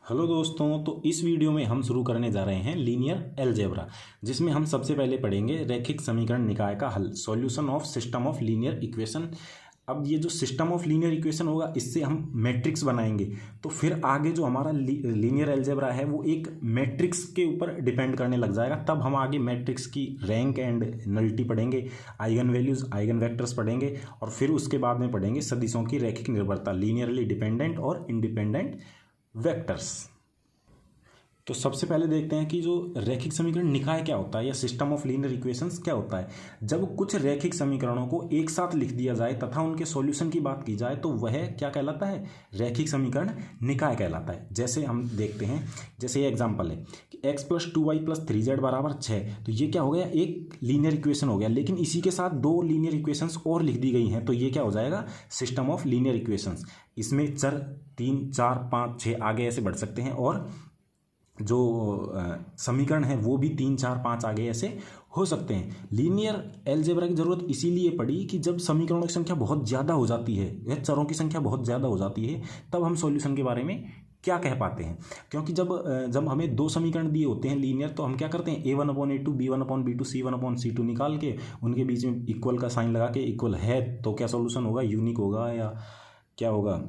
Hello दोस्तों, तो इस वीडियो में हम शुरू करने जा रहे हैं लीनियर अलजेब्रा, जिसमें हम सबसे पहले पढ़ेंगे रैखिक समीकरण निकाय का हल, solution of system of linear equation. अब ये जो सिस्टम ऑफ लीनियर इक्वेशन होगा, इससे हम मैट्रिक्स बनाएंगे, तो फिर आगे जो हमारा लीनियर अलजेब्रा है वो एक मैट्रिक्स के ऊपर डिपेंड करने लग जाएगा। तब हम आगे मैट्रिक्स की रैंक एंड नलिटी पढ़ेंगे, आइगन वैल्यूज, आइगन वेक्टर्स पढ़ेंगे, और फिर उसके बाद में पढ़ेंगे सदिशों की रैखिक निर्भरता, लीनियरली डिपेंडेंट और इंडिपेंडेंट वेक्टर्स। तो सबसे पहले देखते हैं कि जो रैखिक समीकरण निकाय क्या होता है या सिस्टम ऑफ लीनियर इक्वेशंस क्या होता है। जब कुछ रैखिक समीकरणों को एक साथ लिख दिया जाए तथा उनके सॉल्यूशन की बात की जाए तो वह क्या कहलाता है? रैखिक समीकरण निकाय कहलाता है। जैसे हम देखते हैं, जैसे ये एग्जाम्पल है कि x + 2y + 3z = 6, तो ये क्या हो गया? एक लीनियर इक्वेशन हो गया, लेकिन इसी के साथ दो लीनियर इक्वेशंस और लिख दी गई हैं, तो ये क्या हो जाएगा? System of linear equations. इसमें चर 3, 4, 5, 6 आगे ऐसे बढ़ सकते हैं, और जो समीकरण है वो भी 3, 4, 5 आगे ऐसे हो सकते हैं। लीनियर अलजेब्रा की ज़रूरत इसीलिए पड़ी कि जब समीकरणों की संख्या बहुत ज़्यादा हो जाती है या चरों की संख्या बहुत ज़्यादा हो जाती है, तब हम सॉल्यूशन के बारे में क्या कह पाते हैं। क्योंकि जब हमें दो समीकरण दिए होते हैं लीनियर, तो हम क्या करते हैं? a1/a2, b1/b2, c1/c2 निकाल के उनके बीच में इक्वल का साइन लगा के, इक्वल है तो क्या सॉल्यूशन होगा? यूनिक होगा या क्या होगा?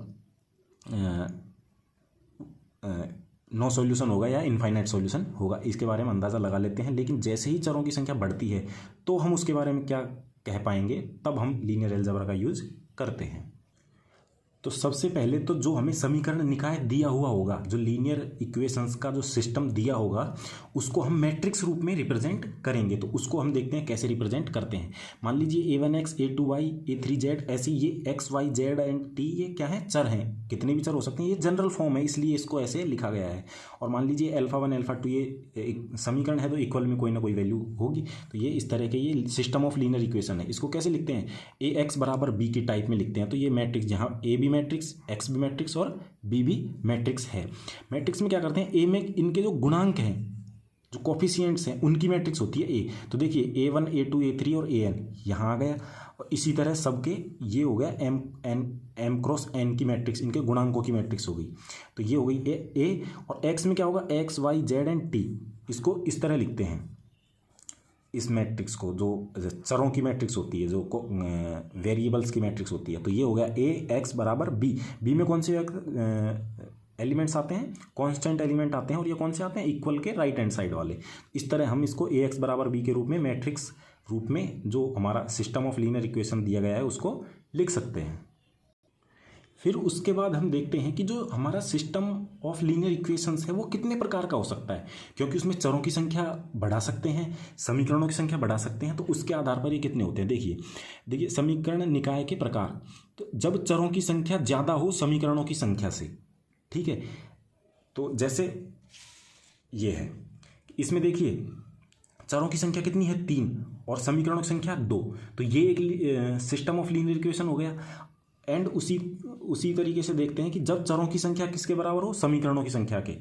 नो सॉल्यूशन होगा या इनफाइनाइट सॉल्यूशन होगा। इसके बारे में अंदाज़ा लगा लेते हैं। लेकिन जैसे ही चरों की संख्या बढ़ती है तो हम उसके बारे में क्या कह पाएंगे, तब हम लीनियर अलजेब्रा का यूज़ करते हैं। तो सबसे पहले तो जो हमें समीकरण निकाय दिया हुआ होगा, जो लीनियर इक्वेशंस का जो सिस्टम दिया होगा, उसको हम मैट्रिक्स रूप में रिप्रेजेंट करेंगे। तो उसको हम देखते हैं कैसे रिप्रेजेंट करते हैं। मान लीजिए a1x, a2y, a3z, ऐसे ये x, y, z and t ये क्या है? चर हैं। कितने भी चर हो सकते हैं, ये जनरल फॉर्म है इसलिए इसको ऐसे लिखा गया है। और मान लीजिए α1, α2 ये एक समीकरण है, तो इक्वल में कोई ना कोई वैल्यू होगी। तो ये इस तरह के ये सिस्टम ऑफ लीनियर इक्वेशन है। इसको कैसे लिखते हैं? ax = b की टाइप में लिखते हैं। तो ये मैट्रिक्स, जहाँ a भी मैट्रिक्स, x भी मैट्रिक्स और b भी मैट्रिक्स है। मैट्रिक्स में क्या करते हैं? a में इनके जो गुणांक हैं, जो कोफिशिएंट्स हैं, उनकी मैट्रिक्स होती है a। तो देखिए a1, a2, a3 और an यहाँ आ गया, और इसी तरह सबके ये हो गया m × n की मैट्रिक्स, इनके गुणांकों की मैट्रिक्स हो गई। तो ये हो गई a। और x में क्या होगा? x, y, z and t। इसको इस तरह लिखते हैं, इस मैट्रिक्स को, जो चरों की मैट्रिक्स होती है, जो वेरिएबल्स की मैट्रिक्स होती है। तो ये हो गया ax = b। b में कौन से एलिमेंट्स आते हैं? कांस्टेंट एलिमेंट आते हैं, और ये कौन से आते हैं? इक्वल के राइट हैंड साइड वाले। इस तरह हम इसको ax = b के रूप में, मैट्रिक्स रूप में, जो हमारा सिस्टम ऑफ लीनियर इक्वेशन दिया गया है उसको लिख सकते हैं। फिर उसके बाद हम देखते हैं कि जो हमारा सिस्टम ऑफ लीनियर इक्वेशंस है वो कितने प्रकार का हो सकता है, क्योंकि उसमें चरों की संख्या बढ़ा सकते हैं, समीकरणों की संख्या बढ़ा सकते हैं। तो उसके आधार पर ये कितने होते हैं, देखिए समीकरण निकाय के प्रकार। तो जब चरों की संख्या ज़्यादा हो समीकरणों की संख्या से, ठीक है। तो जैसे ये है, इसमें देखिए चरों की संख्या कितनी है? 3, और समीकरणों की संख्या 2। तो ये एक सिस्टम ऑफ लीनियर इक्वेशन हो गया। एंड उसी तरीके से देखते हैं कि जब चरों की संख्या किसके बराबर हो? समीकरणों की संख्या के।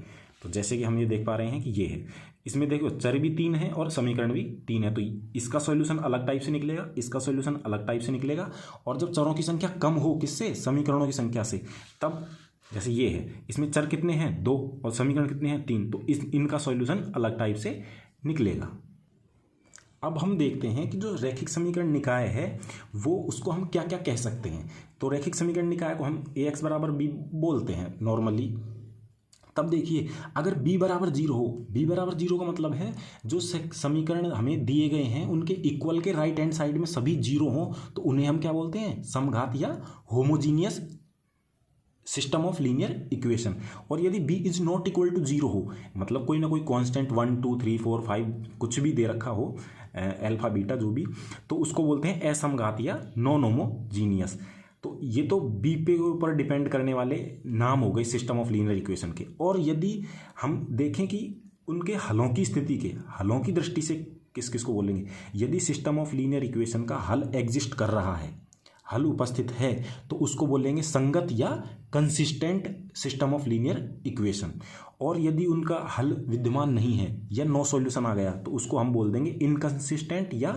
तो जैसे कि हम ये देख पा रहे हैं कि ये है, इसमें देखो चर भी 3 है और समीकरण भी 3 है, तो इसका सॉल्यूशन अलग टाइप से निकलेगा, इसका सॉल्यूशन अलग टाइप से निकलेगा। और जब चरों की संख्या कम हो, किससे? समीकरणों की संख्या से, तब जैसे ये है, इसमें चर कितने हैं? 2, और समीकरण कितने हैं? 3, तो इनका सॉल्यूशन अलग टाइप से निकलेगा। अब हम देखते हैं कि जो रैखिक समीकरण निकाय है वो, उसको हम क्या क्या कह सकते हैं। तो रैखिक समीकरण निकाय को हम ax = b बोलते हैं नॉर्मली। तब देखिए, अगर b = 0 हो, b = 0 का मतलब है जो समीकरण हमें दिए गए हैं उनके इक्वल के राइट हैंड साइड में सभी 0 हो, तो उन्हें हम क्या बोलते हैं? समघात या homogeneous system of linear equation. और यदि b ≠ = 0 हो, मतलब कोई ना कोई कांस्टेंट 1, 2, 3, 4, 5 कुछ भी दे रखा हो, अल्फा बीटा जो भी, तो उसको बोलते हैं असमघात या नॉन होमोजीनियस। तो ये तो b पे ऊपर डिपेंड करने वाले नाम हो गए सिस्टम ऑफ लीनियर इक्वेशन के। और यदि हम देखें कि उनके हलों की स्थिति के, हलों की दृष्टि से किस किस को बोलेंगे, यदि सिस्टम ऑफ लीनियर इक्वेशन का हल एग्जिस्ट कर रहा है, हल उपस्थित है, तो उसको बोलेंगे संगत या consistent system of linear equation. और यदि उनका हल विद्यमान नहीं है या नो सॉल्यूशन आ गया, तो उसको हम बोल देंगे इनकंसिस्टेंट या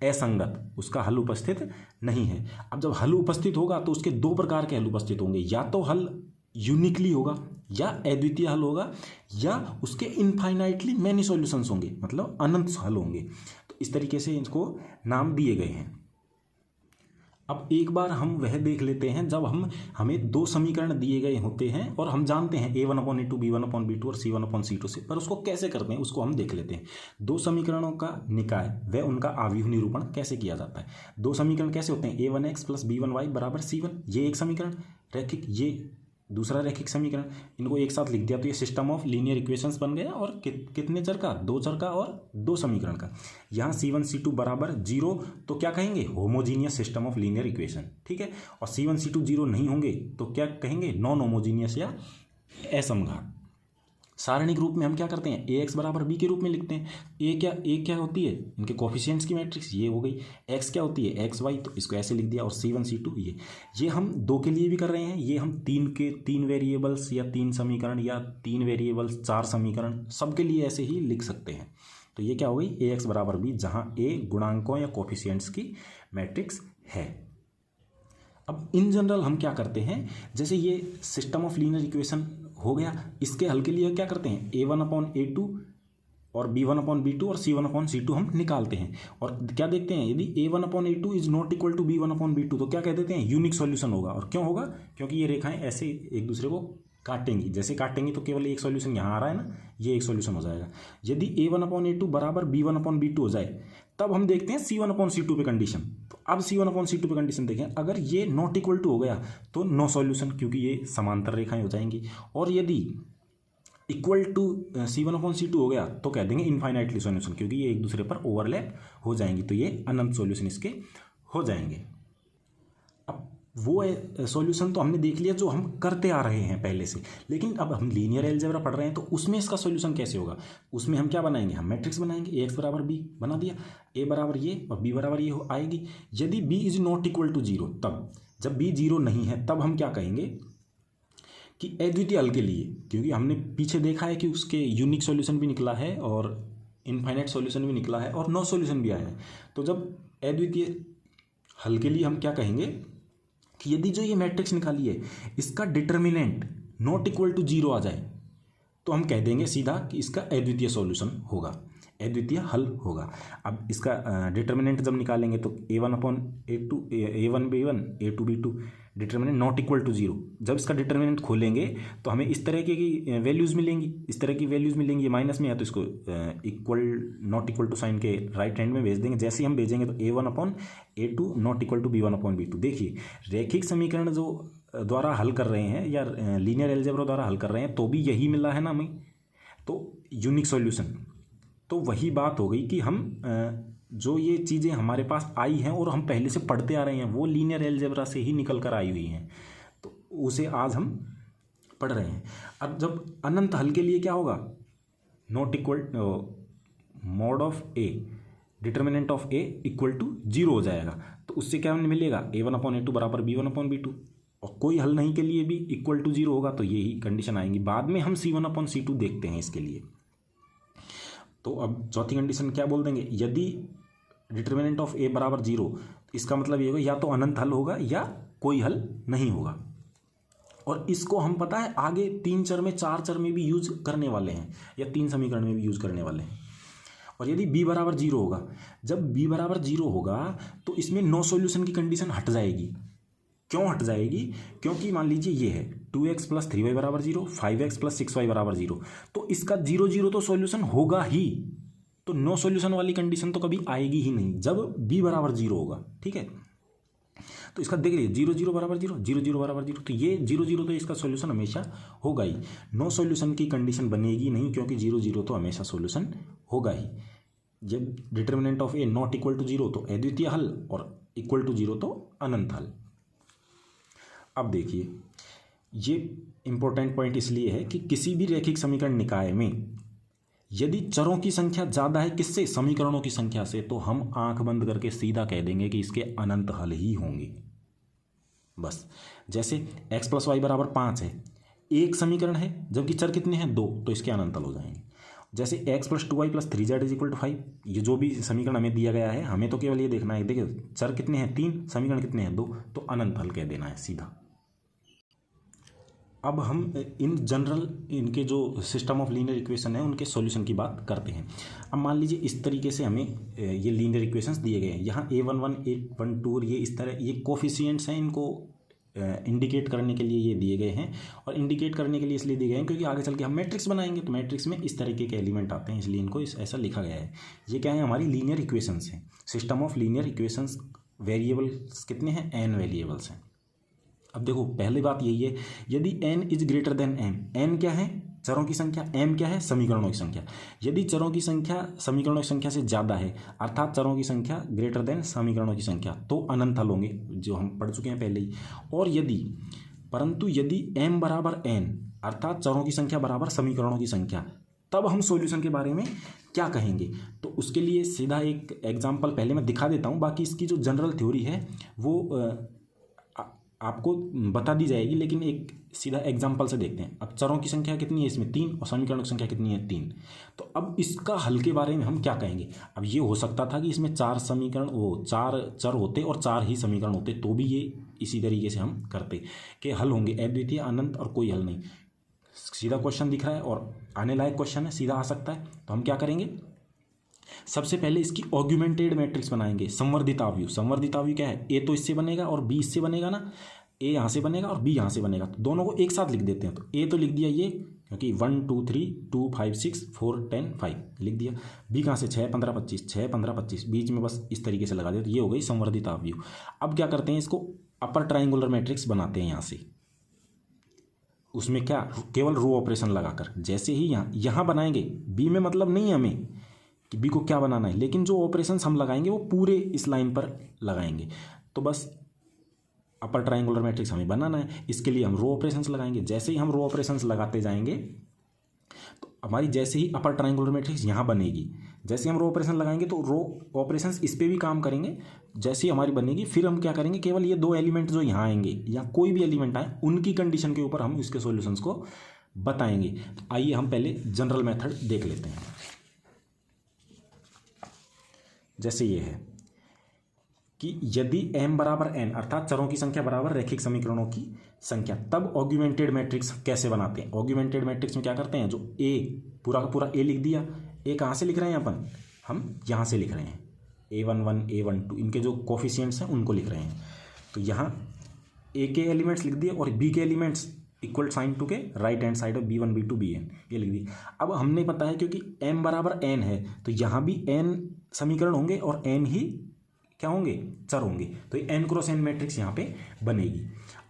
असंगत, उसका हल उपस्थित नहीं है। अब जब हल उपस्थित होगा तो उसके दो प्रकार के हल उपस्थित होंगे, या तो हल यूनिकली होगा या अद्वितीय हल होगा या उसके इनफाइनाइटली मैनी सॉल्यूशंस होंगे, मतलब अनंत हल होंगे। तो इस तरीके से इसको नाम दिए गए हैं। अब एक बार हम वह देख लेते हैं जब हमें दो समीकरण दिए गए होते हैं और हम जानते हैं a1/a2 b1/b2 और c1/c2 से, पर उसको कैसे करते हैं उसको हम देख लेते हैं। दो समीकरणों का निकाय व उनका आव्यूह निरूपण कैसे किया जाता है। दो समीकरण कैसे होते हैं, a1x + b1y = c1, ये एक समीकरण रैखिक, ये दूसरा रैखिक समीकरण। इनको एक साथ लिख दिया तो ये सिस्टम ऑफ लीनियर इक्वेशंस बन गया, और कितने चर का, दो चर का और दो समीकरण का। यहाँ c1 c2 = 0 तो क्या कहेंगे, homogeneous system of linear equation, ठीक है। और c1 c2 0 नहीं होंगे तो क्या कहेंगे, नॉन होमोजीनियस या असमघात। सारणिक रूप में हम क्या करते हैं, ax = b के रूप में लिखते हैं। a क्या होती है, इनके कोफिशिएंट्स की मैट्रिक्स ये हो गई। x क्या होती है, x y, तो इसको ऐसे लिख दिया। और c1 c2 ये हम दो के लिए भी कर रहे हैं, ये हम तीन वेरिएबल्स या तीन समीकरण या तीन वेरिएबल्स 4 समीकरण सबके लिए ऐसे ही लिख सकते हैं। तो ये क्या हो गई, ax = b, जहाँ a गुणांकों या कोफिशिएंट्स की मैट्रिक्स है। अब इन जनरल हम क्या करते हैं, जैसे ये सिस्टम ऑफ लीनियर इक्वेशन हो गया, इसके हल के लिए क्या करते हैं, a1/a2 और b1/b2 और c1/c2 हम निकालते हैं। और क्या देखते हैं, यदि a1/a2 is not equal to b1/b2 तो क्या कह देते हैं, यूनिक सॉल्यूशन होगा। और क्यों होगा, क्योंकि ये रेखाएं ऐसे एक दूसरे को काटेंगी, जैसे काटेंगी तो केवल एक सॉल्यूशन यहाँ आ रहा है ना, ये एक सॉल्यूशन हो जाएगा। यदि a1/a2 = b1/b2 हो जाए तब हम देखते हैं c1/c2 पे कंडीशन। तो अब c1/c2 पे कंडीशन देखें, अगर ये नॉट इक्वल टू हो गया तो नो सॉल्यूशन, क्योंकि ये समांतर रेखाएं हो जाएंगी। और यदि इक्वल टू c1/c2 हो गया तो कह देंगे इनफाइनाइटली सॉल्यूशन, क्योंकि ये एक दूसरे पर ओवरलैप हो जाएंगी, तो ये अनंत सॉल्यूशन इसके हो जाएंगे। अब वो सॉल्यूशन तो हमने देख लिया जो हम करते आ रहे हैं पहले से, लेकिन अब हम लीनियर अलजेब्रा पढ़ रहे हैं तो उसमें इसका सॉल्यूशन कैसे होगा। उसमें हम क्या बनाएंगे, हम मैट्रिक्स बनाएंगे, ax = b बना दिया, a बराबर ये और b बराबर ये आएगी। यदि b is not equal to 0, तब जब b 0 नहीं है तब हम क्या कहेंगे कि अद्वितीय हल के लिए, क्योंकि हमने पीछे देखा है कि उसके यूनिक सॉल्यूशन भी निकला है और इनफाइनाइट सॉल्यूशन भी निकला है और नो सॉल्यूशन भी आया है। तो जब अद्वितीय हल के लिए हम क्या कहेंगे कि यदि जो ये मैट्रिक्स निकाली है इसका डिटर्मिनेंट नॉट इक्वल टू 0 आ जाए तो हम कह देंगे सीधा कि इसका अद्वितीय सॉल्यूशन होगा, अद्वितीय हल होगा। अब इसका डिटर्मिनेंट जब निकालेंगे तो a1/a2 a1 b1 a2 b2 determinant not equal to 0। जब इसका डिटर्मिनेंट खोलेंगे तो हमें इस तरह की वैल्यूज़ मिलेंगी, इस तरह की वैल्यूज़ मिलेंगी। ये माइनस में है तो इसको equal not equal to sine के राइट हैंड में भेज देंगे। जैसे ही हम भेजेंगे तो a1/a2 not equal to b1/b2। देखिए रैखिक समीकरण जो द्वारा हल कर रहे हैं या लीनियर अलजेब्रा द्वारा हल कर रहे हैं तो भी यही मिला है ना हमें, तो यूनिक सॉल्यूशन। तो वही बात हो गई कि हम जो ये चीज़ें हमारे पास आई हैं और हम पहले से पढ़ते आ रहे हैं वो लीनियर अलजेब्रा से ही निकल कर आई हुई हैं, तो उसे आज हम पढ़ रहे हैं। अब जब अनंत हल के लिए क्या होगा, not equal mod of a determinant of a equal to 0 हो जाएगा। तो उससे क्या मिलेगा, a1/a2 = b1/b2। और कोई हल नहीं के लिए भी इक्वल टू 0 होगा, तो यही कंडीशन आएंगी। बाद में हम c1/c2 देखते हैं इसके लिए। तो अब चौथी कंडीशन क्या बोल देंगे, यदि डिटर्मिनेंट ऑफ a = 0, इसका मतलब ये होगा या तो अनंत हल होगा या कोई हल नहीं होगा। और इसको हम पता है आगे 3 चर में 4 चर में भी यूज करने वाले हैं या 3 समीकरण में भी यूज करने वाले हैं। और यदि b = 0 होगा, जब b = 0 होगा तो इसमें नो सॉल्यूशन की कंडीशन हट जाएगी। क्यों हट जाएगी, क्योंकि मान लीजिए ये है 2x + 3y = 0, 5x + 6y = 0, तो इसका 0 0 तो सॉल्यूशन होगा ही, तो नो सॉल्यूशन वाली कंडीशन तो कभी आएगी ही नहीं जब b = 0 होगा, ठीक है। तो इसका देख लीजिए 0 0 = 0, 0 0 = 0, तो ये 0 0 तो इसका सॉल्यूशन हमेशा होगा ही। नो सॉल्यूशन की कंडीशन बनेगी नहीं, क्योंकि 0 0 तो हमेशा सॉल्यूशन होगा ही। जब determinant of a not equal to 0 तो अद्वितीय हल और इक्वल टू 0 तो अनंत हल। अब देखिए ये इंपॉर्टेंट पॉइंट इसलिए है कि किसी भी रैखिक समीकरण निकाय में यदि चरों की संख्या ज़्यादा है किससे, समीकरणों की संख्या से, तो हम आंख बंद करके सीधा कह देंगे कि इसके अनंत हल ही होंगे बस। जैसे x + y = 5 है, एक समीकरण है, जबकि चर कितने हैं 2, तो इसके अनंत हल हो जाएंगे। जैसे x + 2y + 3z = 5, ये जो भी समीकरण हमें दिया गया है हमें तो केवल ये देखना है, देखिए चर कितने हैं 3, समीकरण कितने हैं 2, तो अनंत हल कह देना है सीधा। अब हम इन जनरल इनके जो सिस्टम ऑफ लीनियर इक्वेशन है उनके सॉल्यूशन की बात करते हैं। अब मान लीजिए इस तरीके से हमें ये लीनियर इक्वेशंस दिए गए हैं, यहाँ A11 A12 और ये इस तरह ये कोफिशिएंट्स हैं, इनको इंडिकेट करने के लिए ये दिए गए हैं। और इंडिकेट करने के लिए इसलिए दिए गए हैं क्योंकि आगे चल के हम मैट्रिक्स बनाएंगे तो मैट्रिक्स में इस तरीके के एलिमेंट आते हैं, इसलिए इनको ऐसा लिखा गया है। ये क्या है, हमारी लीनियर इक्वेशंस हैं, system of linear equations. Variables कितने हैं, n वेरिएबल्स हैं। अब देखो पहली बात यही है, यदि n is greater than m, n क्या है, चरों की संख्या, m क्या है, समीकरणों की संख्या। यदि चरों की संख्या समीकरणों की संख्या से ज़्यादा है, अर्थात चरों की संख्या ग्रेटर देन समीकरणों की संख्या, तो अनंत हल होंगे, जो हम पढ़ चुके हैं पहले ही। और यदि m बराबर n, अर्थात चरों की संख्या बराबर समीकरणों की संख्या, तब हम सॉल्यूशन के बारे में क्या कहेंगे। तो उसके लिए सीधा एक एग्जाम्पल पहले मैं दिखा देता हूँ, बाकी इसकी जो जनरल थ्योरी है वो आपको बता दी जाएगी, लेकिन एक सीधा एग्जाम्पल से देखते हैं। अब चरों की संख्या कितनी है इसमें, 3, और समीकरणों की संख्या कितनी है, 3। तो अब इसका हल के बारे में हम क्या कहेंगे। अब ये हो सकता था कि इसमें 4 चर होते और 4 ही समीकरण होते, तो भी ये इसी तरीके से हम करते कि हल होंगे अद्वितीय, अनंत और कोई हल नहीं। सीधा क्वेश्चन दिख रहा है और आने लायक क्वेश्चन है, सीधा आ सकता है। तो हम क्या करेंगे, सबसे पहले इसकी ऑग्यूमेंटेड मैट्रिक्स बनाएंगे, संवर्धित आव्यूह। संवर्धित आव्यूह क्या है, ए तो इससे बनेगा और बी इससे बनेगा ना, ए यहाँ से बनेगा और बी यहाँ से बनेगा, तो दोनों को एक साथ लिख देते हैं। तो ए तो लिख दिया ये, क्योंकि 1 2 3 2 5 6 4 10 5 लिख दिया। बी कहाँ से, 6 15 25, 6 15 25, बीच में बस इस तरीके से लगा दिया, तो ये हो गई संवर्धित आव्यूह। अब क्या करते हैं, इसको अपर ट्राइंगुलर मैट्रिक्स बनाते हैं यहाँ से। उसमें क्या, केवल रो ऑपरेशन लगाकर, जैसे ही यहाँ बनाएंगे, बी में मतलब नहीं है हमें कि बी को क्या बनाना है, लेकिन जो ऑपरेशंस हम लगाएंगे वो पूरे इस लाइन पर लगाएंगे। तो बस अपर ट्राइंगुलर मैट्रिक्स हमें बनाना है, इसके लिए हम रो ऑपरेशंस लगाएंगे। जैसे ही हम रो ऑपरेशंस लगाते जाएंगे तो हमारी जैसे ही अपर ट्राइंगुलर मैट्रिक्स यहाँ बनेगी, जैसे हम रो ऑपरेशन लगाएंगे तो रो ऑपरेशंस इस पर भी काम करेंगे। जैसे ही हमारी बनेगी, फिर हम क्या करेंगे, केवल ये 2 एलिमेंट जो यहाँ आएंगे या कोई भी एलिमेंट आए, उनकी कंडीशन के ऊपर हम इसके सॉल्यूशंस को बताएंगे। तो आइए हम पहले जनरल मेथड देख लेते हैं। जैसे ये है कि यदि m बराबर n, अर्थात चरों की संख्या बराबर रैखिक समीकरणों की संख्या, तब ऑग्यूमेंटेड मैट्रिक्स कैसे बनाते हैं। ऑग्यूमेंटेड मैट्रिक्स में क्या करते हैं, जो a पूरा का पूरा a लिख दिया। a कहाँ से लिख रहे हैं अपन, हम यहाँ से लिख रहे हैं, A11 A12 इनके जो कोफिशिएंट्स हैं उनको लिख रहे हैं। तो यहाँ a के एलिमेंट्स लिख दिए और b के एलिमेंट्स इक्वल साइन टू के right hand side of B1 B2 Bn ये लिख दिए। अब हमने पता है क्योंकि m बराबर n है, तो यहाँ भी n समीकरण होंगे और n ही क्या होंगे, चर होंगे। तो ये n क्रॉस n मैट्रिक्स यहाँ पे बनेगी।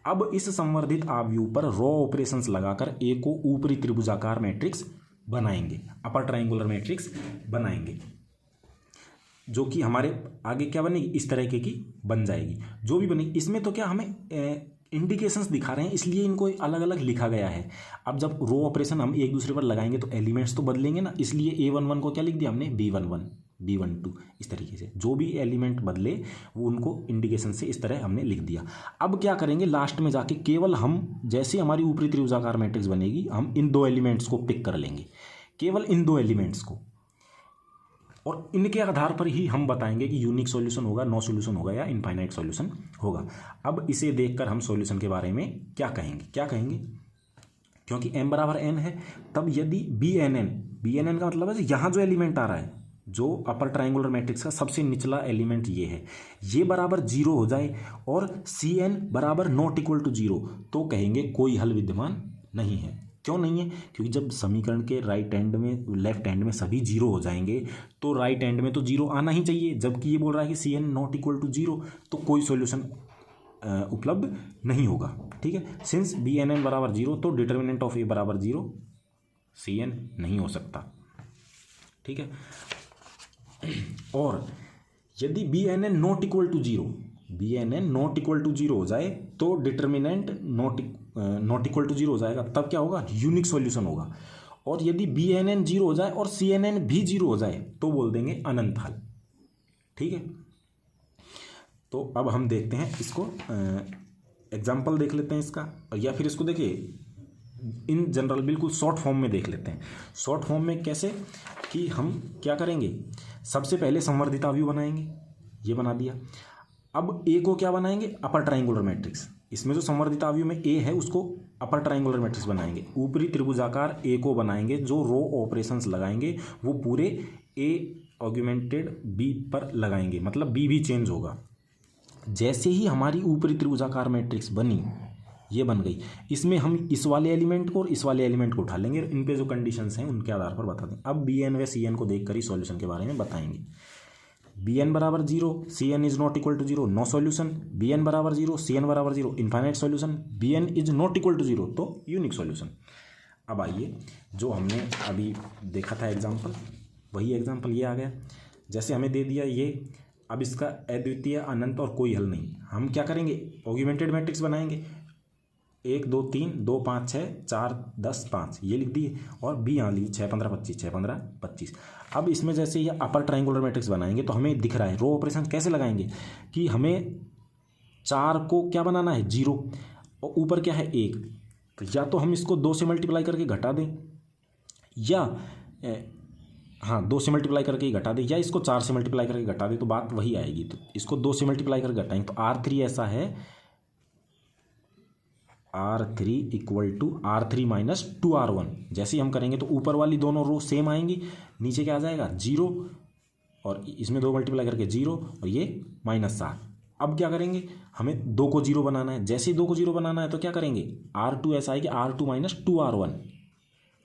अब इस संवर्धित आव्यूह पर रो ऑपरेशंस लगाकर a को ऊपरी त्रिभुजाकार मैट्रिक्स बनाएंगे, अपर ट्राइंगुलर मैट्रिक्स बनाएंगे, जो कि हमारे आगे क्या बनेगी, इस तरह की बन जाएगी। जो भी बनेगी, इसमें तो क्या हमें इंडिकेशंस दिखा रहे हैं, इसलिए इनको अलग अलग लिखा गया है। अब जब रो ऑपरेशन हम एक दूसरे पर लगाएंगे तो एलिमेंट्स तो बदलेंगे ना, इसलिए A11 को क्या लिख दिया हमने, B11 B12 इस तरीके से जो भी एलिमेंट बदले वो उनको इंडिकेशन से इस तरह हमने लिख दिया। अब क्या करेंगे, लास्ट में जाके केवल हम जैसे हमारी ऊपरी त्रिभुजाकार मैट्रिक्स बनेगी, हम इन 2 एलिमेंट्स को पिक कर लेंगे, केवल इन 2 एलिमेंट्स को, और इनके आधार पर ही हम बताएंगे कि यूनिक सॉल्यूशन होगा, नो सॉल्यूशन होगा या इनफाइनाइट सॉल्यूशन होगा। अब इसे देखकर हम सॉल्यूशन के बारे में क्या कहेंगे, क्योंकि m बराबर n है, तब यदि bnn का मतलब है यहाँ जो एलिमेंट आ रहा है, जो अपर ट्राइंगुलर मैट्रिक्स का सबसे निचला एलिमेंट ये है, ये बराबर 0 हो जाए और cn बराबर नॉट इक्वल टू 0, तो कहेंगे कोई हल विद्यमान नहीं है। क्यों नहीं है, क्योंकि जब समीकरण के राइट हैंड में लेफ्ट हैंड में सभी 0 हो जाएंगे तो राइट हैंड में तो 0 आना ही चाहिए, जबकि ये बोल रहा है कि cn नॉट इक्वल टू 0, तो कोई सॉल्यूशन उपलब्ध नहीं होगा। ठीक है, सिंस bnn बराबर 0, तो डिटर्मिनेंट ऑफ a बराबर 0, cn नहीं हो सकता। ठीक है, और यदि bnn not equal to 0, bnn not equal to 0 हो जाए तो डिटर्मिनेंट नॉट इक्वल टू 0 हो जाएगा, तब क्या होगा, यूनिक सॉल्यूशन होगा। और यदि bnn 0 हो जाए और cnn भी 0 हो जाए तो बोल देंगे अनंत हल। ठीक है, तो अब हम देखते हैं इसको, एग्जाम्पल देख लेते हैं इसका, या फिर इसको देखिए इन जनरल बिल्कुल शॉर्ट फॉर्म में देख लेते हैं। शॉर्ट फॉर्म में कैसे, कि हम क्या करेंगे, सबसे पहले संवर्धित आव्यूह बनाएंगे, ये बना दिया। अब a को क्या बनाएंगे, अपर ट्राइंगुलर मैट्रिक्स, इसमें जो संवर्धित आव्यूह में a है उसको अपर ट्रायंगुलर मैट्रिक्स बनाएंगे, ऊपरी त्रिभुजाकार ए को बनाएंगे, जो रो ऑपरेशंस लगाएंगे वो पूरे ए ऑगमेंटेड बी पर लगाएंगे, मतलब बी भी चेंज होगा। जैसे ही हमारी ऊपरी त्रिभुजाकार मैट्रिक्स बनी, ये बन गई, इसमें हम इस वाले एलिमेंट को और इस वाले एलिमेंट को उठा लेंगे, इन पे जो कंडीशंस हैं उनके आधार पर बता दें। अब बी एन व सी एन को देखकर ही सॉल्यूशन के बारे में बताएंगे। बी एन बराबर 0, c n is not equal to 0, no solution. B n बराबर 0, सी एन बराबर 0, infinite solution. B N is not equal to 0, तो यूनिक सॉल्यूशन। अब आइए, जो हमने अभी देखा था एग्जाम्पल, वही एग्जाम्पल ये आ गया। जैसे हमें दे दिया ये, अब इसका अद्वितीय, अनंत और कोई हल नहीं, हम क्या करेंगे, ऑगमेंटेड मैट्रिक्स बनाएंगे। 1 2 3 2 5 6 4 10 5 ये लिख दिए, और बी यहाँ ली 6 15 25 6 15 25। अब इसमें जैसे ये अपर ट्रायंगुलर मैट्रिक्स बनाएंगे तो हमें दिख रहा है रो ऑपरेशन कैसे लगाएंगे कि हमें 4 को क्या बनाना है 0, और ऊपर क्या है 1, तो या तो हम इसको 2 से मल्टीप्लाई करके घटा दें, या हाँ 2 से मल्टीप्लाई करके ही घटा दें, या इसको 4 से मल्टीप्लाई करके घटा दें, तो बात वही आएगी। तो इसको 2 से मल्टीप्लाई करके घटाएंगे तो R3 ऐसा है, R3 equal to R3 minus 2R1। जैसे ही हम करेंगे तो ऊपर वाली दोनों रो सेम आएंगी, नीचे क्या आ जाएगा 0, और इसमें 2 मल्टीप्लाई करके 0, और ये -7। अब क्या करेंगे, हमें 2 को 0 बनाना है। जैसे ही 2 को 0 बनाना है तो क्या करेंगे, R2 ऐसा है कि R2 माइनस 2R1।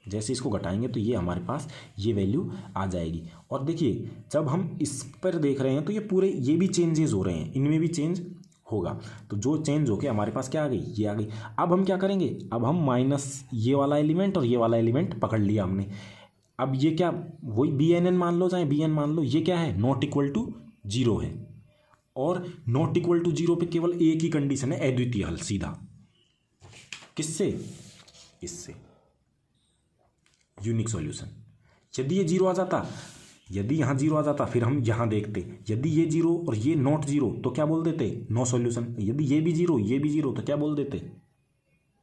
जैसे इसको घटाएंगे तो ये हमारे पास ये वैल्यू आ जाएगी। और देखिए जब हम इस पर देख रहे हैं तो ये पूरे ये भी चेंजेस हो रहे हैं, इनमें भी चेंज होगा, तो जो चेंज होके हमारे पास क्या आ गई, ये आ गई। अब हम क्या करेंगे, अब हम माइनस ये वाला एलिमेंट और ये वाला एलिमेंट पकड़ लिया हमने। अब ये क्या, वही बी एन एन मान लो, चाहे बी एन मान लो, ये क्या है, नॉट इक्वल टू 0 है, और नॉट इक्वल टू 0 पे केवल एक ही कंडीशन है, अद्वितीय हल सीधा। किससे, इससे, यूनिक सॉल्यूशन। यदि ये 0 आ जाता, यदि यहाँ 0 आ जाता, फिर हम यहाँ देखते, यदि ये 0 और ये नॉट 0 तो क्या बोल देते, नो सॉल्यूशन। यदि ये भी 0 ये भी 0 तो क्या बोल देते,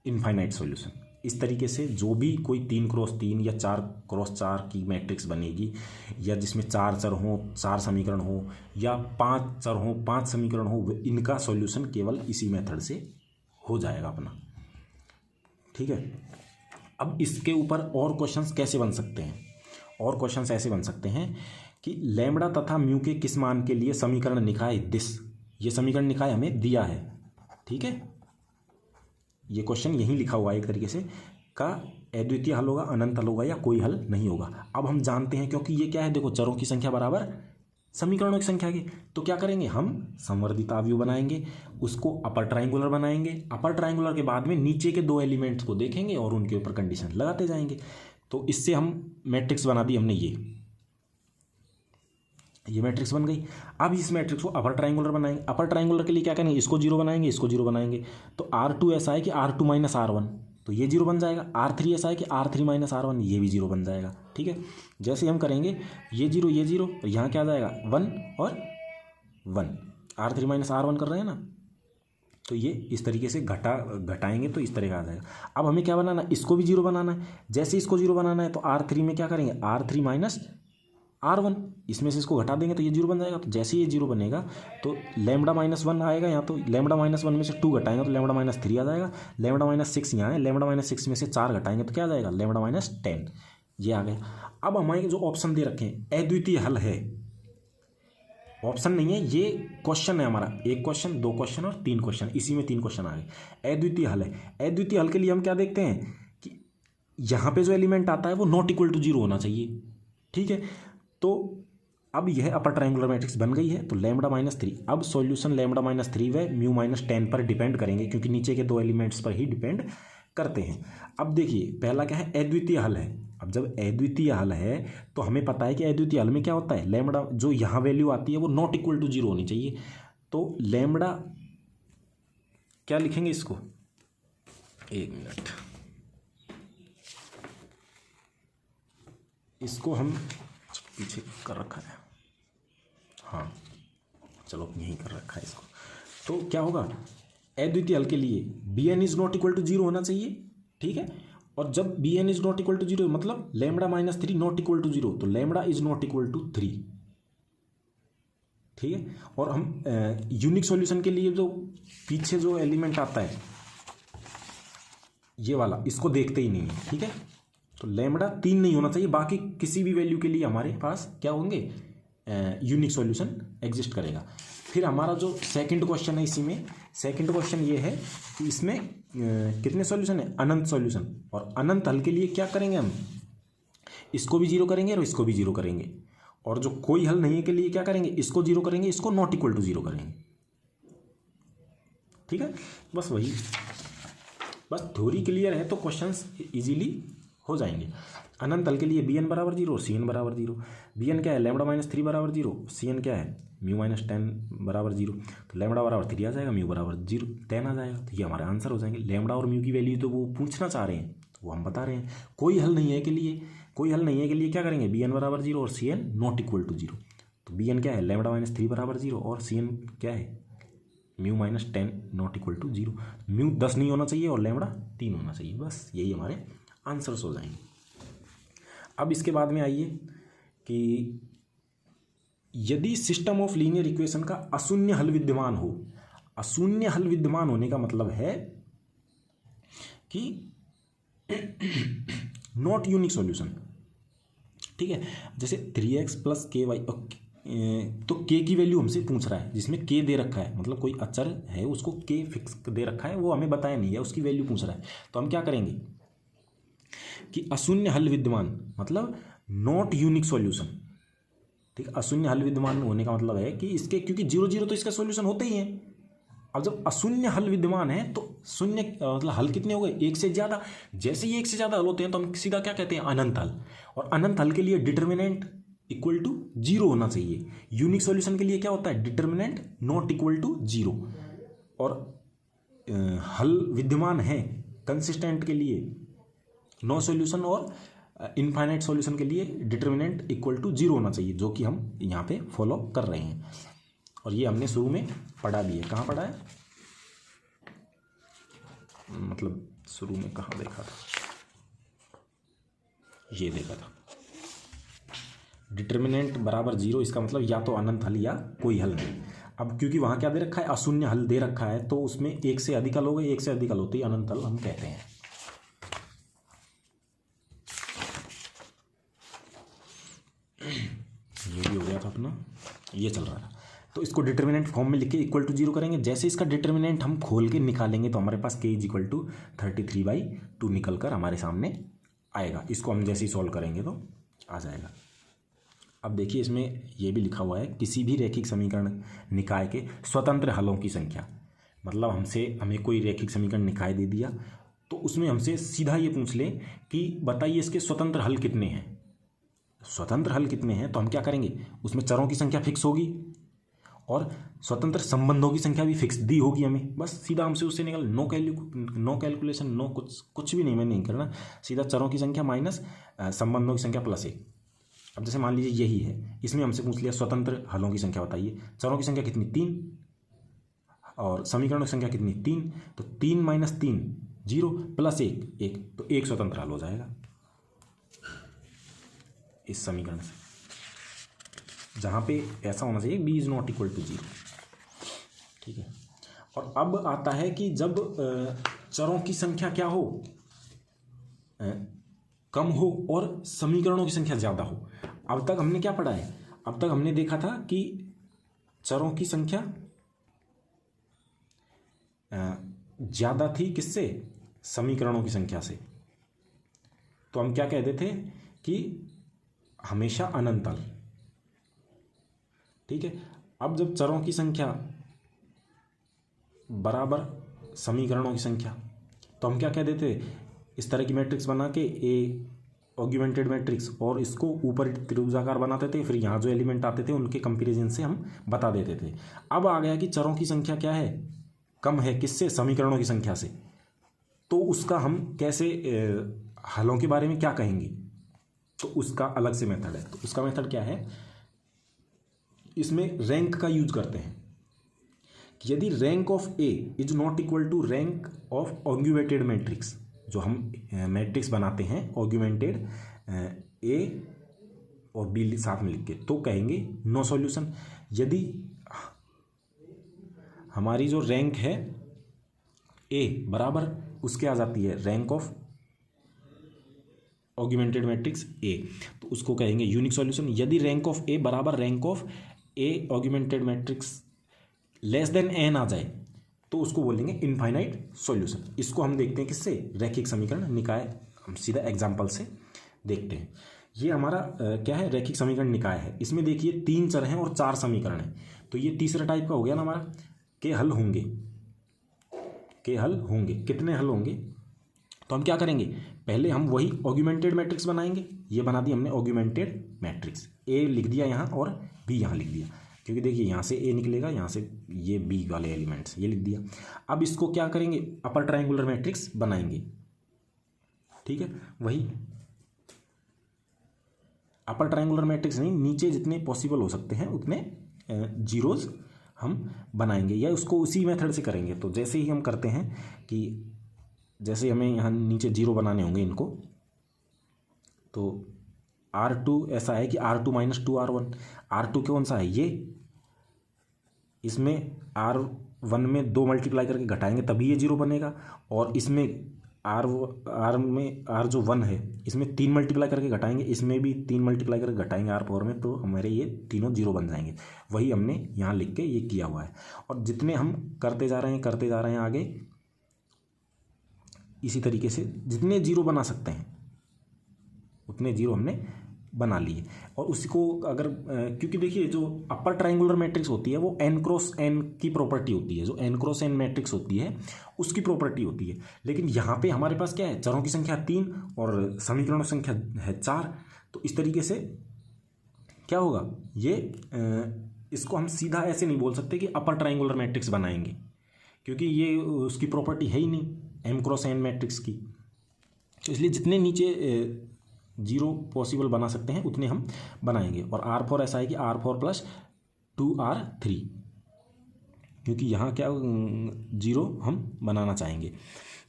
इनफाइनाइट सॉल्यूशन। इस तरीके से जो भी कोई 3x3 या 4x4 की मैट्रिक्स बनेगी, या जिसमें 4 चर हों 4 समीकरण हो, या 5 चर हों 5 समीकरण हो, इनका सॉल्यूशन केवल इसी मेथड से हो जाएगा अपना। ठीक है, अब इसके ऊपर और क्वेश्चंस कैसे बन सकते हैं, और क्वेश्चंस ऐसे बन सकते हैं कि लैम्बडा तथा म्यू के किस मान के लिए समीकरण निकाय दिस, ये समीकरण निकाय हमें दिया है। ठीक है, ये क्वेश्चन यहीं लिखा हुआ है एक तरीके से, का अद्वितीय हल होगा, अनंत हल होगा, या कोई हल नहीं होगा। अब हम जानते हैं, क्योंकि ये क्या है, देखो चरों की संख्या बराबर समीकरणों की संख्या की, तो क्या करेंगे, हम संवर्धित अवयव बनाएंगे, उसको अपर ट्रायंगुलर बनाएंगे। अपर ट्रायंगुलर के बाद में नीचे के 2 एलिमेंट्स को देखेंगे और उनके ऊपर कंडीशन लगाते जाएंगे। तो इससे हम मैट्रिक्स बना दी हमने, ये मैट्रिक्स बन गई। अब इस मैट्रिक्स को अपर ट्रायंगुलर बनाएंगे। अपर ट्रायंगुलर के लिए क्या करेंगे, इसको 0 बनाएंगे, इसको 0 बनाएंगे, तो R2 ऐसा है कि R2 माइनस R1, तो ये 0 बन जाएगा। R3 ऐसा है कि R3 माइनस R1, ये भी 0 बन जाएगा। ठीक है, जैसे हम करेंगे ये 0 ये 0, और यहाँ क्या आ जाएगा 1 और 1, R3 माइनस R1 कर रहे हैं ना, तो ये इस तरीके से घटाएंगे तो इस तरह का आ जाएगा। अब हमें क्या बनाना है, इसको भी 0 बनाना है। जैसे इसको 0 बनाना है तो R3 में क्या करेंगे, R3 माइनस R1, इसमें से इसको घटा देंगे तो ये 0 बन जाएगा। तो जैसे ये 0 बनेगा तो लैम्बडा -1 आएगा यहाँ, तो लैम्बडा -1 में से 2 घटाएंगे तो लैम्बडा -3 आ जाएगा। लैम्बडा -6 यहाँ है, लैम्बडा -6 में से 4 घटाएंगे तो क्या आ जाएगा, लैम्बडा -10, ये आ गया। अब हमारे जो ऑप्शन दे रखे हैं अद्वितीय हल है, ऑप्शन नहीं है, ये क्वेश्चन है हमारा, 1 क्वेश्चन 2 क्वेश्चन और 3 क्वेश्चन, इसी में 3 क्वेश्चन आ गए। अद्वितीय हल है, अद्वितीय हल के लिए हम क्या देखते हैं कि यहाँ पे जो एलिमेंट आता है वो नॉट इक्वल टू 0 होना चाहिए। ठीक है, तो अब यह अपर ट्रायंगुलर मैट्रिक्स बन गई है, तो लैम्बडा -3। अब सॉल्यूशन लैम्बडा -3 व म्यू -10 पर डिपेंड करेंगे, क्योंकि नीचे के 2 एलिमेंट्स पर ही डिपेंड करते हैं। अब देखिए पहला क्या है, अद्वितीय हल है। अब जब अद्वितीय हल है तो हमें पता है कि अद्वितीय हल में क्या होता है, लैम्बडा जो यहाँ वैल्यू आती है वो नॉट इक्वल टू 0 होनी चाहिए। तो लैम्बडा क्या लिखेंगे इसको, 1 मिनट, इसको हम पीछे कर रखा है, हाँ चलो यहीं कर रखा है इसको। तो क्या होगा, अद्वितीय हल के लिए b N is not equal to 0 होना चाहिए। ठीक है, और जब बी N is not equal to 0 मतलब लैम्बडा -3 नॉट इक्वल टू 0, तो lambda is not equal to 3। ठीक है, और हम यूनिक सॉल्यूशन के लिए जो पीछे जो एलिमेंट आता है, ये वाला, इसको देखते ही नहीं है, ठीक है। तो लैम्डा 3 नहीं होना चाहिए, बाकी किसी भी वैल्यू के लिए हमारे पास क्या होंगे, यूनिक सॉल्यूशन एग्जिस्ट करेगा। फिर हमारा जो सेकंड क्वेश्चन है, इसी में सेकंड क्वेश्चन ये है कि इसमें कितने सॉल्यूशन है, अनंत सॉल्यूशन। और अनंत हल के लिए क्या करेंगे हम, इसको भी जीरो करेंगे और इसको भी जीरो करेंगे। और जो कोई हल नहीं है के लिए क्या करेंगे, इसको जीरो करेंगे, इसको नॉट इक्वल टू जीरो करेंगे, ठीक है। बस वही, बस थ्योरी क्लियर है तो क्वेश्चंस इजीली हो जाएंगे। अनंत हल के लिए bn बराबर जीरो और cn बराबर जीरो। bn क्या है, लैम्डा माइनस 3 बराबर जीरो, cn क्या है, म्यू माइनस 10 बराबर जीरो। तो लैम्डा बराबर 3 आ जाएगा, म्यू बराबर 10 आ जाएगा। तो ये हमारे आंसर हो जाएंगे। लैम्डा और म्यू की वैल्यू तो वो पूछना चाह रहे हैं, तो वो हम बता रहे हैं। कोई हल नहीं है के लिए, कोई हल नहीं है के लिए क्या करेंगे, bn बराबर जीरो और cn not equal to zero. तो bn क्या है, लैम्डा माइनस 3 बराबर जीरो और cn क्या है, mu minus 10 not equal to zero. Mu 10 नहीं होना चाहिए और लैम्डा 3 होना चाहिए। बस यही हमारे आंसर्स हो जाएंगे। अब इसके बाद में आइए कि यदि सिस्टम ऑफ लीनियर इक्वेशन का अशून्य हल विद्यमान हो। अशून्य हल विद्यमान होने का मतलब है कि नॉट यूनिक सॉल्यूशन, ठीक है। जैसे 3x प्लस के वाई, तो k की वैल्यू हमसे पूछ रहा है, जिसमें k दे रखा है, मतलब कोई अचर है उसको k फिक्स दे रखा है, वो हमें बताया नहीं है, उसकी वैल्यू पूछ रहा है। तो हम क्या करेंगे कि अशून्य हल विद्यमान मतलब नॉट यूनिक सॉल्यूशन, ठीक है। अशून्य हल विद्यमान होने का मतलब है कि इसके, क्योंकि 0 0 तो इसका सॉल्यूशन होते ही है। अब जब अशून्य हल विद्यमान है तो शून्य मतलब हल कितने हो गए, एक से ज़्यादा। जैसे ही एक से ज़्यादा हल होते हैं तो हम सीधा क्या कहते हैं, अनंत हल। और अनंत हल के लिए डिटर्मिनेंट इक्वल टू 0 होना चाहिए। यूनिक सॉल्यूशन के लिए क्या होता है, डिटर्मिनेंट नॉट इक्वल टू 0। और हल विद्यमान है कंसिस्टेंट के लिए नो सॉल्यूशन और इनफाइनाइट सॉल्यूशन के लिए डिटर्मिनेंट इक्वल टू 0 होना चाहिए, जो कि हम यहाँ पे फॉलो कर रहे हैं। और ये हमने शुरू में पढ़ा भी है। कहाँ पढ़ा है, मतलब शुरू में कहाँ देखा था, ये देखा था। डिटर्मिनेंट बराबर 0, इसका मतलब या तो अनंत हल या कोई हल नहीं। अब क्योंकि वहाँ क्या दे रखा है, अशून्य हल दे रखा है, तो उसमें एक से अधिक हल हो गए, एक से अधिक हल होते ही अनंत हल हम कहते हैं। ये भी हो गया था अपना, ये चल रहा था। तो इसको डिटर्मिनेंट फॉर्म में लिख के इक्वल टू 0 करेंगे। जैसे इसका डिटर्मिनेंट हम खोल के निकालेंगे तो हमारे पास k इज इक्वल टू 33/2 निकल कर हमारे सामने आएगा। इसको हम जैसे ही सॉल्व करेंगे तो आ जाएगा। अब देखिए इसमें यह भी लिखा हुआ है, किसी भी रैखिक समीकरण निकाय के स्वतंत्र हलों की संख्या। मतलब हमें कोई रैखिक समीकरण निकाय दे दिया तो उसमें हमसे सीधा ये पूछ ले कि बताइए इसके स्वतंत्र हल कितने हैं। स्वतंत्र हल कितने हैं तो हम क्या करेंगे, उसमें चरों की संख्या फिक्स होगी और स्वतंत्र संबंधों की संख्या भी फिक्स दी होगी हमें। बस सीधा हमसे उससे निकल, नो कैलकुलेशन, नो कुछ भी नहीं, मैं नहीं करना। सीधा चरों की संख्या माइनस संबंधों की संख्या प्लस 1। अब जैसे मान लीजिए यही है, इसमें हमसे पूछ लिया स्वतंत्र हलों की संख्या बताइए। चरों की संख्या कितनी, 3, और समीकरणों की संख्या कितनी, 3। तो 3 - 3 0 प्लस 1 तो 1 स्वतंत्र हल हो जाएगा इस समीकरण से, जहाँ पे ऐसा होना चाहिए b is not equal to 0, ठीक है। और अब आता है कि जब चरों की संख्या क्या हो, कम हो और समीकरणों की संख्या ज़्यादा हो। अब तक हमने क्या पढ़ा है, अब तक हमने देखा था कि चरों की संख्या ज़्यादा थी किससे, समीकरणों की संख्या से। तो हम क्या कहते थे कि हमेशा अनंत हल, ठीक है। अब जब चरों की संख्या बराबर समीकरणों की संख्या, तो हम क्या कह देते, इस तरह की मैट्रिक्स बना के ए ऑग्यूमेंटेड मैट्रिक्स, और इसको ऊपर त्रिभुजाकार बनाते थे। फिर यहाँ जो एलिमेंट आते थे उनके कंपैरिजन से हम बता देते थे। अब आ गया कि चरों की संख्या क्या है, कम है, किससे, समीकरणों की संख्या से। तो उसका हम कैसे हलों के बारे में क्या कहेंगे, तो उसका अलग से मेथड है। तो उसका मेथड क्या है, इसमें रैंक का यूज करते हैं। यदि rank of A is not equal to rank of augmented matrix, जो हम मैट्रिक्स बनाते हैं ऑग्यूमेंटेड ए और बी साथ में लिख के, तो कहेंगे नो सॉल्यूशन। यदि हमारी जो रैंक है ए बराबर उसके आ जाती है rank of augmented matrix A, तो उसको कहेंगे यूनिक सॉल्यूशन। यदि रैंक ऑफ ए बराबर rank of A augmented matrix less than N आ जाए तो उसको बोलेंगे इनफाइनाइट सॉल्यूशन। इसको हम देखते हैं किससे, रैखिक समीकरण निकाय। हम सीधा एग्जाम्पल से देखते हैं। ये हमारा क्या है, रैखिक समीकरण निकाय है। इसमें देखिए 3 चर हैं और 4 समीकरण हैं, तो ये तीसरा टाइप का हो गया ना हमारा, के हल होंगे। के हल होंगे, कितने हल होंगे, तो हम क्या करेंगे, पहले हम वही ऑगमेंटेड मैट्रिक्स बनाएंगे। ये बना दी हमने ऑगमेंटेड मैट्रिक्स, ए लिख दिया यहाँ और बी यहाँ लिख दिया, क्योंकि देखिए यहाँ से ए निकलेगा, यहाँ से ये बी वाले एलिमेंट्स ये लिख दिया। अब इसको क्या करेंगे, अपर ट्रायंगुलर मैट्रिक्स बनाएंगे। ठीक है, वही अपर ट्रायंगुलर मैट्रिक्स नहीं, नीचे जितने पॉसिबल हो सकते हैं उतने जीरोज हम बनाएंगे, या उसको उसी मेथड से करेंगे। तो जैसे ही हम करते हैं कि जैसे हमें यहाँ नीचे जीरो बनाने होंगे इनको, तो R2 ऐसा है कि R2 माइनस 2R1। R2 कौन सा है, ये इसमें R1 में 2 मल्टीप्लाई करके घटाएंगे तभी ये जीरो बनेगा, और इसमें R में R जो 1 है इसमें 3 मल्टीप्लाई करके घटाएंगे, इसमें भी 3 मल्टीप्लाई करके घटाएंगे R4 में, तो हमारे ये तीनों जीरो बन जाएंगे। वही हमने यहाँ लिख के ये किया हुआ है। और जितने हम करते जा रहे हैं आगे, इसी तरीके से जितने जीरो बना सकते हैं उतने जीरो हमने बना लिए। और उसी को अगर क्योंकि देखिए जो अपर ट्रायंगुलर मैट्रिक्स होती है वो n क्रॉस n की प्रॉपर्टी होती है, जो n क्रॉस n मैट्रिक्स होती है उसकी प्रॉपर्टी होती है। लेकिन यहाँ पे हमारे पास क्या है, चरों की संख्या 3 और समीकरणों की संख्या है 4, तो इस तरीके से क्या होगा, ये इसको हम सीधा ऐसे नहीं बोल सकते कि अपर ट्रायंगुलर मैट्रिक्स बनाएंगे, क्योंकि ये उसकी प्रॉपर्टी है ही नहीं m क्रॉस n मैट्रिक्स की। तो इसलिए जितने नीचे जीरो पॉसिबल बना सकते हैं उतने हम बनाएंगे। और R4 ऐसा है कि R4 प्लस 2R3, क्योंकि यहाँ क्या जीरो हम बनाना चाहेंगे।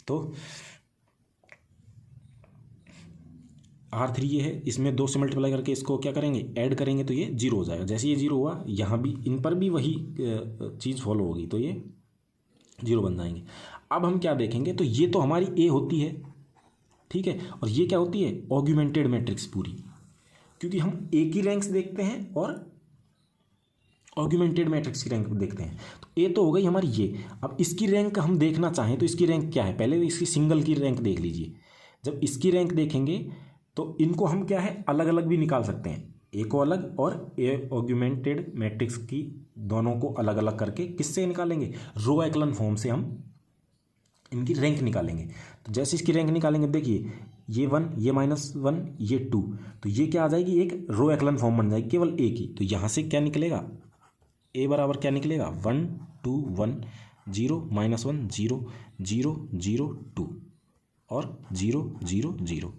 तो R3 ये है, इसमें 2 से मल्टीप्लाई करके इसको क्या करेंगे, ऐड करेंगे, तो ये जीरो हो जाएगा। जैसे ये जीरो हुआ, यहाँ भी इन पर भी वही चीज़ फॉलो होगी, तो ये जीरो बन जाएंगे। अब हम क्या देखेंगे, तो ये तो हमारी ए होती है, ठीक है, और ये क्या होती है, ऑगमेंटेड मैट्रिक्स पूरी, क्योंकि हम ए की रैंक्स देखते हैं और ऑगमेंटेड मैट्रिक्स की रैंक देखते हैं। तो ए तो हो गई हमारी ये। अब इसकी रैंक हम देखना चाहें तो इसकी रैंक क्या है, पहले इसकी सिंगल की रैंक देख लीजिए। जब इसकी रैंक देखेंगे तो इनको हम क्या है, अलग अलग भी निकाल सकते हैं, ए को अलग और ए ऑगमेंटेड मैट्रिक्स की दोनों को अलग अलग करके किससे निकालेंगे, रो एक्लन फॉर्म से हम इनकी रैंक निकालेंगे। तो जैसे इसकी रैंक निकालेंगे, देखिए ये 1, ये -1, ये 2, तो ये क्या आ जाएगी, एक रो एक्लन फॉर्म बन जाएगी केवल ए की। तो यहाँ से क्या निकलेगा, ए बराबर क्या निकलेगा, 1 2 1 0 -1 0 0 0 2 और 0 0 0।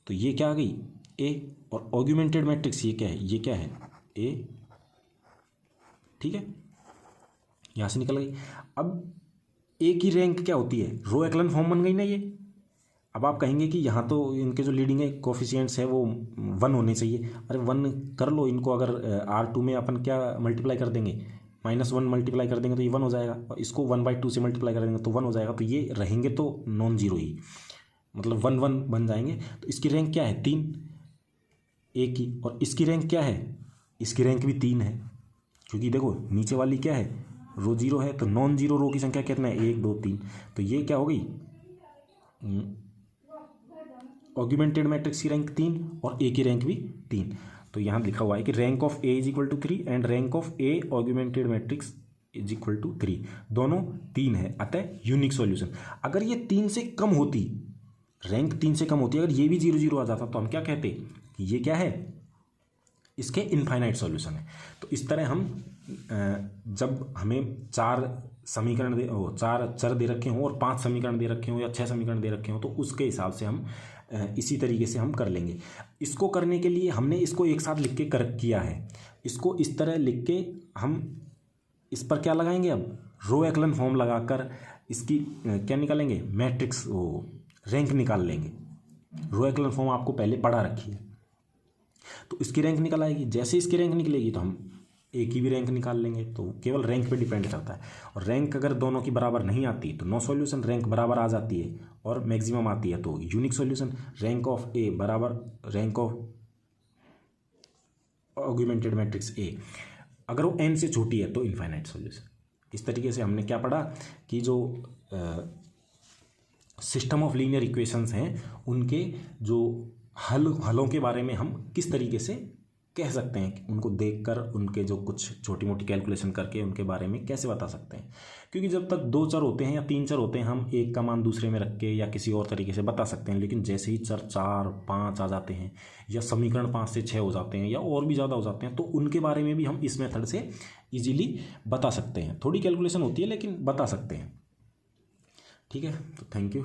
तो ये क्या आ गई, ए, और ऑगमेंटेड मैट्रिक्स ये क्या है, ये क्या है, ए, ठीक है, यहाँ से निकल गई। अब ए की रैंक क्या होती है, रो एक्लन फॉर्म बन गई ना ये। अब आप कहेंगे कि यहाँ तो इनके जो लीडिंग है कोफिशिएंट्स है वो 1 होने चाहिए। अरे 1 कर लो इनको, अगर R2 में अपन क्या मल्टीप्लाई कर देंगे, -1 मल्टीप्लाई कर देंगे तो ये 1 हो जाएगा, और इसको 1/2 से मल्टीप्लाई कर देंगे तो 1 हो जाएगा। तो ये रहेंगे तो नॉन जीरो ही, मतलब 1 1 बन जाएंगे। तो इसकी रैंक क्या है, 3 ए की, और इसकी रैंक क्या है, इसकी रैंक भी 3 है, क्योंकि देखो नीचे वाली क्या है, रो जीरो है, तो नॉन जीरो रो की संख्या कितना है, 1 2 3। तो ये क्या हो गई, ऑगमेंटेड मैट्रिक्स की रैंक 3 और ए की रैंक भी 3। तो यहाँ लिखा हुआ है कि rank of A = 3 and rank of A augmented matrix = 3, दोनों 3 है, अतः यूनिक सॉल्यूशन। अगर ये 3 से कम होती, रैंक 3 से कम होती, अगर ये भी 0 0 आ जाता, तो हम क्या कहते कि ये क्या है, इसके इनफाइनाइट सॉल्यूशन है। तो इस तरह हम जब हमें 4 समीकरण 4 चर दे रखे हों और 5 समीकरण दे रखे हों या 6 समीकरण दे रखे हों, तो उसके हिसाब से हम इसी तरीके से हम कर लेंगे। इसको करने के लिए हमने इसको एक साथ लिख के किया है। इसको इस तरह लिख के हम इस पर क्या लगाएंगे, अब रो एक्लन फॉर्म लगाकर इसकी क्या निकालेंगे, मैट्रिक्स वो रैंक निकाल लेंगे। रो एक्लन फॉर्म आपको पहले पढ़ा रखी है, तो इसकी रैंक निकल आएगी। जैसे इसकी रैंक निकलेगी तो हम एक ही भी रैंक निकाल लेंगे, तो केवल रैंक पे डिपेंड करता है। और रैंक अगर दोनों की बराबर नहीं आती तो नो सॉल्यूशन, रैंक बराबर आ जाती है और मैक्सिमम आती है तो unique solution. Rank of A बराबर रैंक ऑफ ऑगमेंटेड मैट्रिक्स ए, अगर वो n से छोटी है तो इनफाइनाइट सॉल्यूशन। इस तरीके से हमने क्या पढ़ा कि जो सिस्टम ऑफ लीनियर इक्वेशंस हैं उनके जो हलों के बारे में हम किस तरीके से कह सकते हैं, उनको देखकर उनके जो कुछ छोटी मोटी कैलकुलेशन करके उनके बारे में कैसे बता सकते हैं। क्योंकि जब तक दो चर होते हैं या तीन चर होते हैं हम एक का मान दूसरे में रख के या किसी और तरीके से बता सकते हैं, लेकिन जैसे ही चर 4, 5 आ जाते हैं या समीकरण 5 से 6 हो जाते हैं या और भी ज़्यादा हो जाते हैं तो उनके बारे में भी हम इस मेथड से ईजिली बता सकते हैं। थोड़ी कैलकुलेशन होती है लेकिन बता सकते हैं। ठीक है, तो थैंक यू।